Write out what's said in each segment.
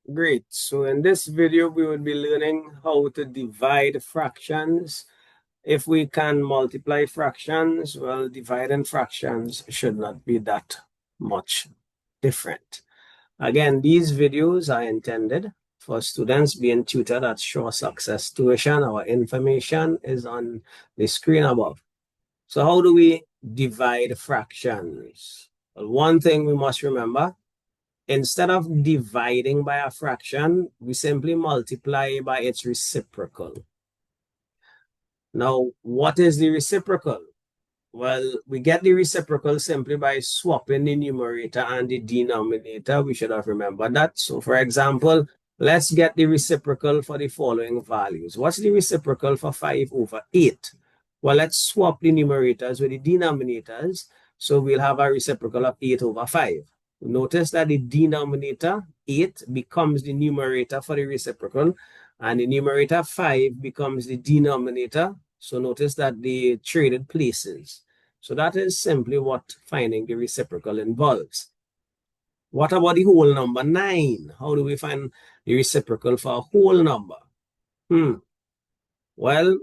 Great. So in this video, we will be learning how to divide fractions. If we can multiply fractions, well, dividing fractions should not be that much different. Again, these videos are intended for students being tutored at Sure Success Tuition. Our information is on the screen above. So how do we divide fractions? Well, one thing we must remember, instead of dividing by a fraction, we simply multiply by its reciprocal. Now, what is the reciprocal? Well, we get the reciprocal simply by swapping the numerator and the denominator. We should have remembered that. So, for example, let's get the reciprocal for the following values. What's the reciprocal for 5/8? Well, let's swap the numerators with the denominators. So we'll have a reciprocal of 8/5. Notice that the denominator, 8, becomes the numerator for the reciprocal, and the numerator 5 becomes the denominator. So notice that they traded places. So that is simply what finding the reciprocal involves. What about the whole number 9? How do we find the reciprocal for a whole number? Well,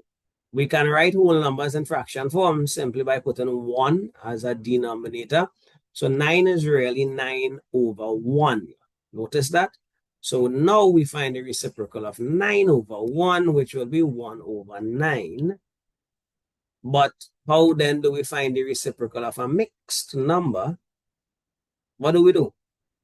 we can write whole numbers in fraction form simply by putting 1 as a denominator. So 9 is really 9/1. Notice that? So now we find the reciprocal of 9/1, which will be 1/9. But how then do we find the reciprocal of a mixed number? What do?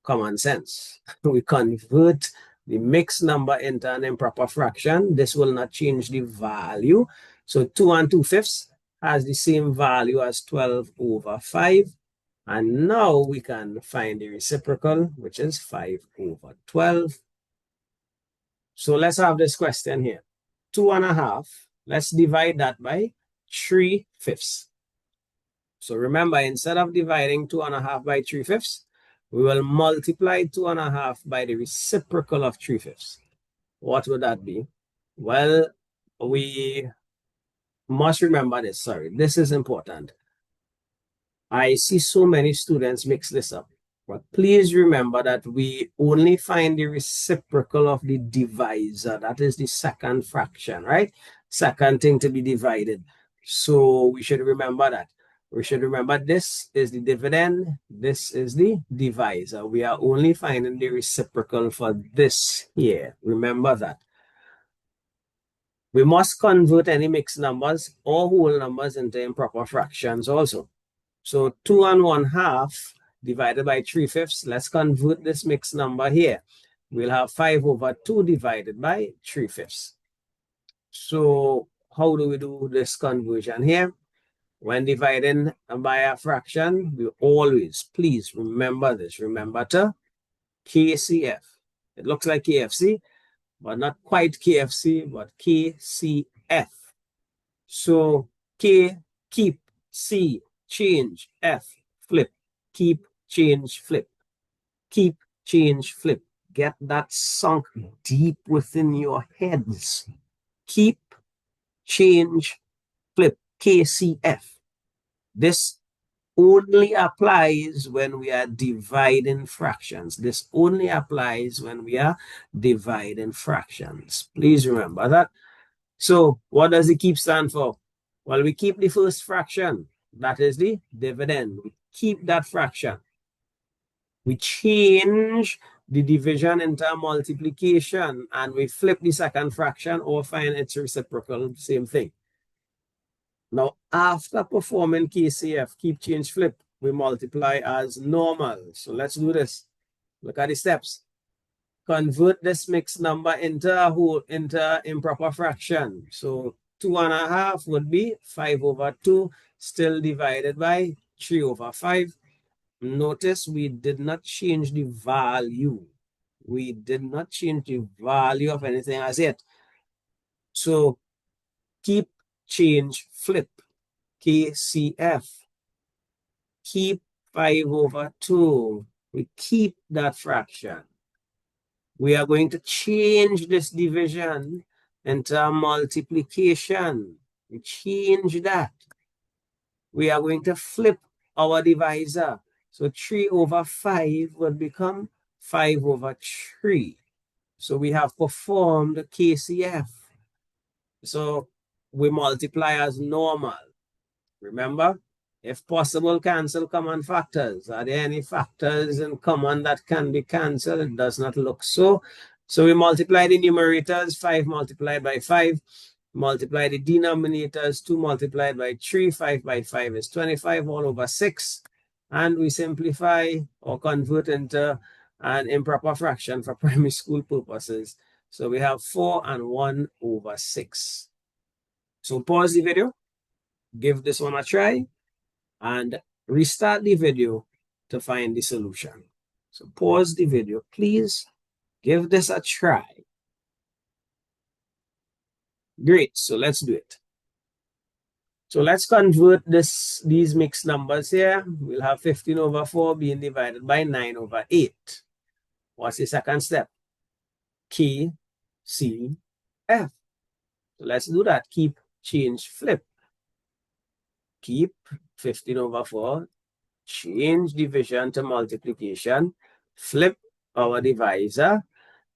Common sense. We convert the mixed number into an improper fraction. This will not change the value. So 2 2/5 has the same value as 12/5. And now we can find the reciprocal, which is 5/12. So let's have this question here. 2.5, let's divide that by 3/5. So remember, instead of dividing 2.5 by 3/5, we will multiply 2.5 by the reciprocal of 3/5. What would that be? Well, we must remember this. Sorry, this is important. I see so many students mix this up. But please remember that we only find the reciprocal of the divisor. That is the second fraction, right? Second thing to be divided. So we should remember that. We should remember this is the dividend. This is the divisor. We are only finding the reciprocal for this here. Remember that. We must convert any mixed numbers or whole numbers into improper fractions also. So 2.5 divided by 3/5. Let's convert this mixed number here. We'll have 5/2 divided by 3/5. So how do we do this conversion here? When dividing by a fraction, we always, please remember this. Remember to KCF. It looks like KFC, but not quite KFC, but KCF. So K, keep, C, change, F, flip, keep, change, flip, keep, change, flip. Get that sunk deep within your heads. Keep, change, flip, KCF. This only applies when we are dividing fractions. This only applies when we are dividing fractions. Please remember that. So what does the keep stand for? Well, we keep the first fraction. That is the dividend. We keep that fraction. We change the division into multiplication and we flip the second fraction or find its reciprocal, same thing. Now, after performing KCF, keep, change, flip, we multiply as normal. So let's do this. Look at the steps. Convert this mixed number into improper fraction. So 2.5 would be 5/2, still divided by 3/5. Notice we did not change the value. We did not change the value of anything as yet. So keep, change, flip, KCF. Keep 5/2. We keep that fraction. We are going to change this division into a multiplication. We change that. We are going to flip our divisor. So 3/5 would become 5/3. So we have performed KCF. So we multiply as normal. Remember, if possible, cancel common factors. Are there any factors in common that can be canceled? It does not look so. So we multiply the numerators, 5 multiplied by 5. Multiply the denominators, 2 multiplied by 3. 5 by 5 is 25 all over 6. And we simplify or convert into an improper fraction for primary school purposes. So we have 4 and 1 over 6. So pause the video, give this one a try, and restart the video to find the solution. So pause the video, please. Give this a try. Great, so let's do it. So let's convert these mixed numbers here. We'll have 15 over 4 being divided by 9 over 8. What's the second step? K, C, F. So let's do that. Keep, change, flip. Keep 15 over 4. Change division to multiplication. Flip our divisor.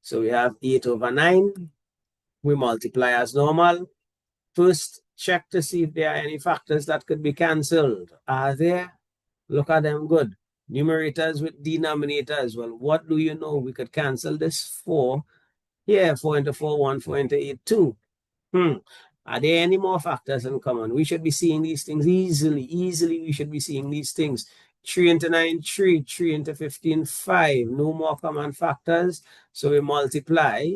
So we have 8 over 9. We multiply as normal. First, check to see if there are any factors that could be cancelled. Are there? Look at them good. Numerators with denominators. Well, what do you know? We could cancel this 4. Here, 4 into 4, 1, 4 into 8, 2. Are there any more factors in common? We should be seeing these things easily. Easily, we should be seeing these things. 3 into 9, 3. 3 into 15, 5. No more common factors. So we multiply.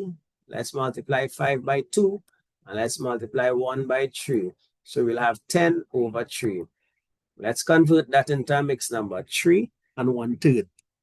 Let's multiply 5 by 2. And let's multiply 1 by 3. So we'll have 10 over 3. Let's convert that into a mixed number. 3 and 1/3.